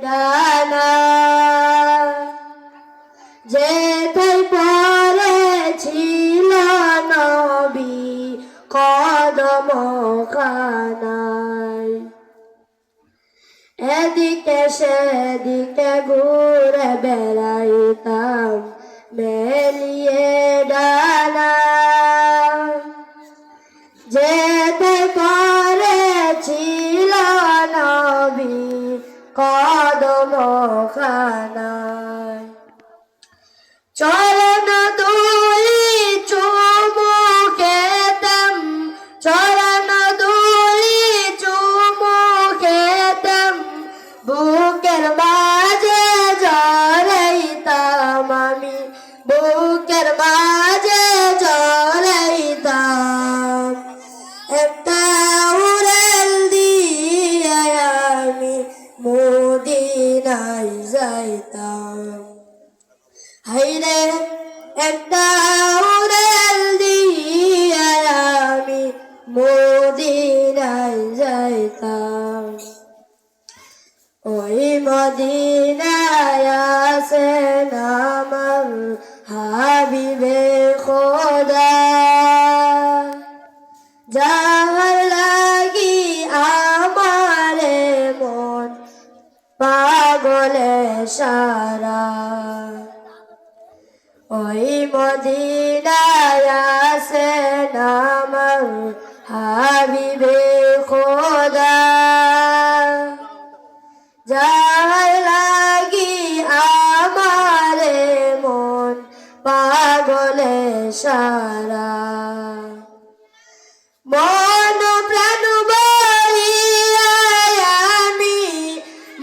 ডানা যেথায় পড়েছিল নবী কদম খানায় এদিকে সেদিকে ঘুরে বেড়াইতাম মেলিয়ে ডানা যেথায় পড়েছিল নবী কদম খানায় চরণ দুলি চুমু খেতাম চরণ দুলি চুমু খেতাম বুকের মাঝে জড়াইতাম আমি বুকের মাঝে জড়াইতাম একটা উড়াল দিয়ে আমি মদিনায় যাইতাম হাইরে একটা উড়াল দিয়ে আমি মদিনায় যাইতাম ওই মদিনায় আছেন আমার হাবিবে খোদা যার লাগি আমারে মন পাগলে সারা ওই মদিনায় আছেন আমার হাবিবে খোদা যার লাগি আমারে মন পাগলে সারা